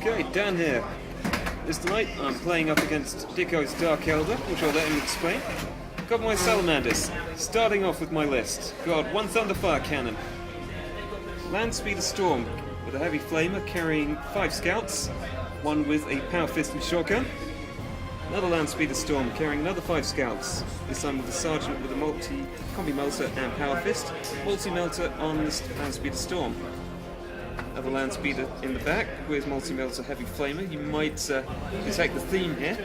Okay, Dan here. This night I'm playing up against Dicko's Dark Eldar, which I'll let him explain. Got my Salamanders. Starting off with my list. Got one Thunderfire Cannon. Land Speeder Storm with a heavy flamer carrying 5 scouts. One with a power fist and shotgun. Another Land Speeder Storm carrying another 5 scouts. This time with a sergeant with a combi melter and power fist. Multi-melter on the Land Speeder Storm. Another Land Speeder in the back with multi-melter heavy flamer. You might detect the theme here.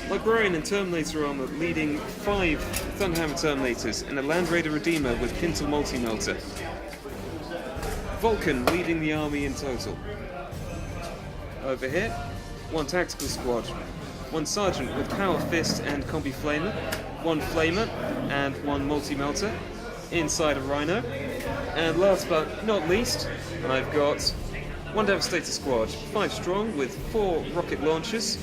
Librarian and Terminator armor leading 5 Thunderhammer Terminators and a Land Raider Redeemer with Pintle multi-melter. Vulcan leading the army in total. Over here, 1 tactical squad, 1 sergeant with power fist and combi flamer, 1 flamer and 1 multi-melter inside a rhino. And last but not least, I've got 1 Devastator squad, 5 strong with 4 rocket launchers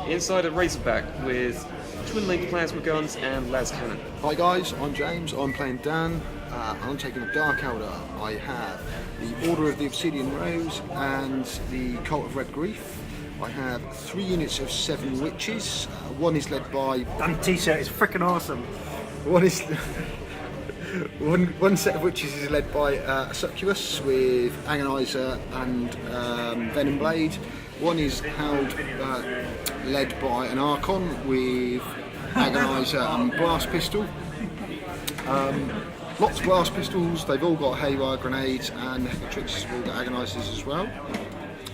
inside a Razorback with twin-linked plasma guns and las cannon. Hi guys, I'm James, I'm playing Dan, I'm taking a Dark Eldar. I have the Order of the Obsidian Rose and the Cult of Red Grief. I have 3 units of 7 witches. One is led by... That t-shirt is freaking awesome. One is... one set of witches is led by a Succubus with Agonizer and Venom Blade. One is held led by an Archon with Agonizer and Blast Pistol. Lots of blast pistols, they've all got Haywire grenades, and the Hecatrix have all got Agonizers as well.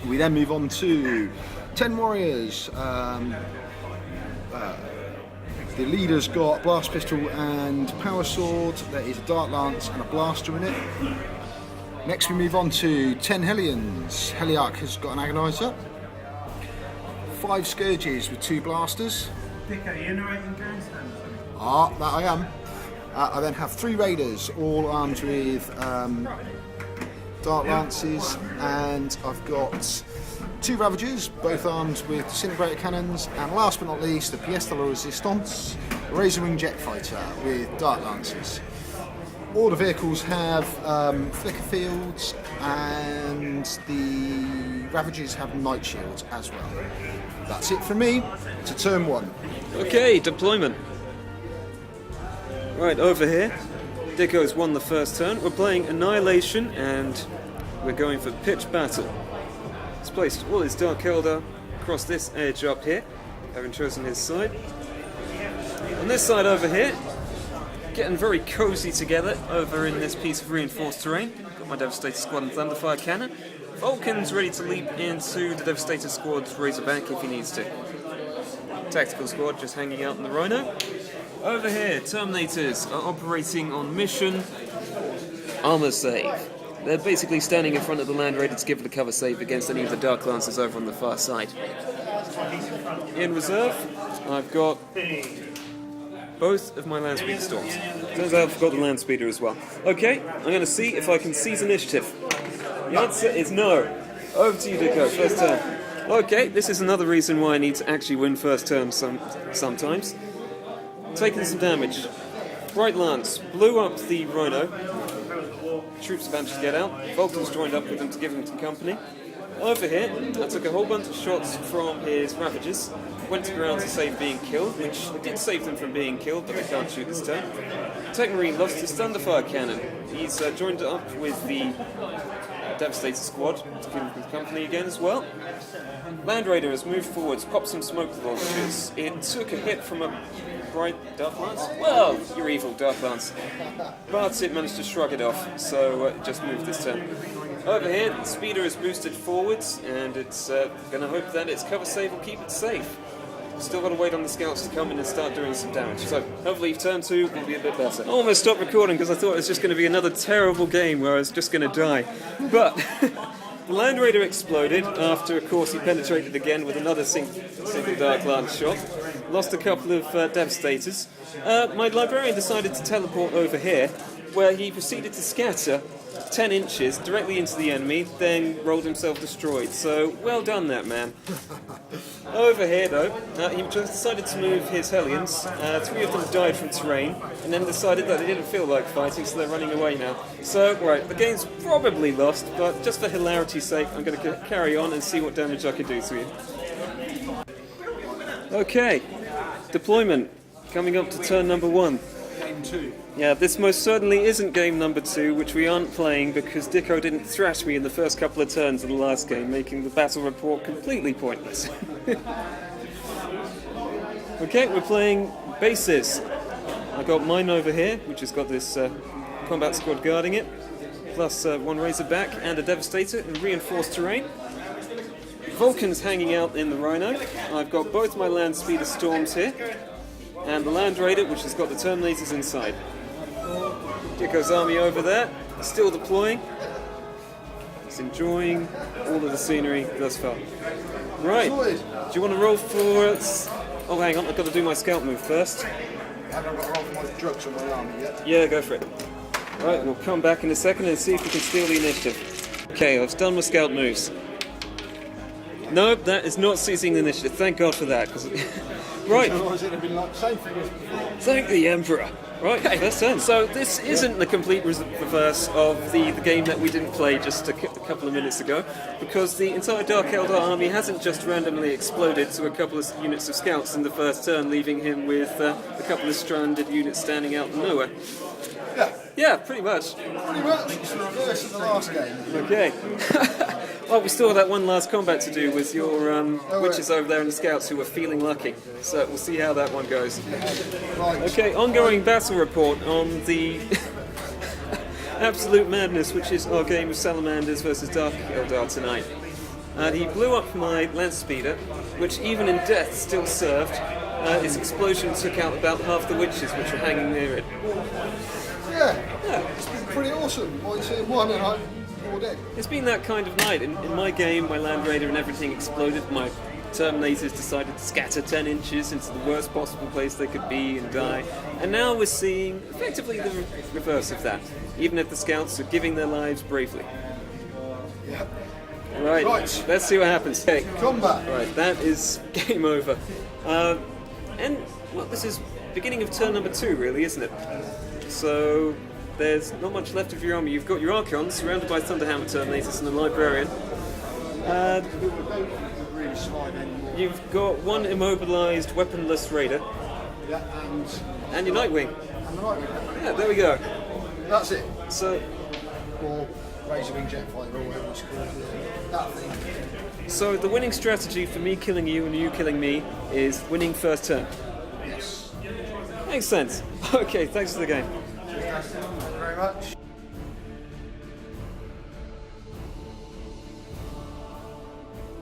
We then move on to 10 warriors. The leader's got blast pistol and power sword. There is a dart lance and a blaster in it. Next we move on to 10 Hellions. Heliarch has got an Agonizer. 5 Scourges with 2 blasters. Dicko, you're narrating games then? That I am. I then have 3 Raiders, all armed with dart lances, and I've got 2 Ravagers, both armed with disintegrator cannons, and last but not least, the pièce de la résistance, a Razorwing jet fighter with dart lances. All the vehicles have flicker fields, and the Ravagers have night shields as well. That's it from me to turn 1. Okay, deployment. Right, over here, Dicko's won the first turn. We're playing Annihilation and we're going for pitch battle. He's placed all his Dark Eldar across this edge up here, having chosen his side. On this side over here, getting very cozy together over in this piece of reinforced terrain. Got my Devastator squad and Thunderfire cannon. Vulcan's ready to leap into the Devastator squad's Razorback if he needs to. Tactical squad just hanging out in the Rhino. Over here, Terminators are operating on mission armor save. They're basically standing in front of the Land Raider to give it a cover save against any of the Dark Lancers over on the far side. In reserve, I've got both of my Land Speeder Storms. Turns out I've got the Land Speeder as well. Okay, I'm going to see if I can seize initiative. The answer is no. Over to you, Dicko, first turn. Okay, this is another reason why I need to actually win first turn sometimes. Taking some damage. Bright Lance blew up the Rhino. Troops have managed to get out. Vulcan's joined up with them to give him some company. Over here, I took a whole bunch of shots from his Ravagers. Went to ground to save being killed, which did save them from being killed, but they can't shoot this turn. Techmarine lost his Thunderfire cannon. He's joined up with the Devastator squad to give him company again as well. Land Raider has moved forwards, popped some smoke launchers. It took a hit from a bright Dark Lance. Well, you're evil, Dark Lance. But it managed to shrug it off, so it just moved this turn. Over here, the Speeder is boosted forwards, and it's going to hope that its cover save will keep it safe. Still got to wait on the scouts to come in and start doing some damage. So hopefully turn 2 will be a bit better. I almost stopped recording because I thought it was just going to be another terrible game where I was just going to die. But the Land Raider exploded after, of course, he penetrated again with another single Dark Lance shot. Lost a couple of Devastators. My Librarian decided to teleport over here, where he proceeded to scatter 10 inches directly into the enemy, then rolled himself destroyed. So, well done that man. Over here, though, he just decided to move his Hellions. 3 of them died from terrain, and then decided that they didn't feel like fighting, so they're running away now. So, right, the game's probably lost, but just for hilarity's sake, I'm going to carry on and see what damage I can do to you. Okay, deployment. Coming up to turn number 1. Game 2. Yeah, this most certainly isn't game number 2, which we aren't playing because Dicko didn't thrash me in the first couple of turns of the last game, making the battle report completely pointless. Okay, we're playing bases. I got mine over here, which has got this combat squad guarding it, plus 1 Razorback and a Devastator in reinforced terrain. Vulcan's hanging out in the Rhino. I've got both my Land Speeder Storms here, and the Land Raider, which has got the Terminators inside. Dicko's army over there, still deploying. He's enjoying all of the scenery thus far. Right, do you want to roll for... Oh, hang on, I've got to do my scout move first. I haven't got to roll for my drugs on my army yet. Yeah, go for it. Right, we'll come back in a second and see if we can steal the initiative. Okay, I've done my scout moves. Nope, that is not seizing the initiative. Thank God for that. Right. Otherwise it'd have been like the same thing as before. Thank the Emperor. Right, first turn. So this isn't the complete reverse of the game that we didn't play just a couple of minutes ago, because the entire Dark Eldar army hasn't just randomly exploded to a couple of units of scouts in the first turn, leaving him with a couple of stranded units standing out in nowhere. Yeah. Yeah, pretty much. Pretty much. It's the reverse of the last game. Okay. Well, we still have that one last combat to do with your witches over there and the scouts who are feeling lucky. So we'll see how that one goes. Right. Okay, ongoing battle report on the absolute madness, which is our game of Salamanders versus Dark Eldar tonight. He blew up my Land Speeder, which even in death still served. Its explosion took out about half the witches which were hanging near it. Yeah. It's been pretty awesome. Well, it's one and I'm all dead. It's been that kind of night. In my game, my Land Raider and everything exploded. My Terminators decided to scatter 10 inches into the worst possible place they could be and die. And now we're seeing effectively the reverse of that, even if the scouts are giving their lives bravely. Yeah. Right, let's see what happens. Okay. Combat. Right, that is game over. And, well, this is beginning of turn number 2, really, isn't it? So, there's not much left of your army. You've got your Archons surrounded by Thunderhammer Terminators and a Librarian. You've got 1 immobilized, weaponless Raider. Yeah, and your Nightwing. And the Nightwing. Yeah, there we go. That's it. So, Or Razorwing Jetfighter or whatever it's called. That thing. so the winning strategy for me killing you and you killing me is winning first turn. Yes. Makes sense. Okay, thanks for the game. Thank you very much.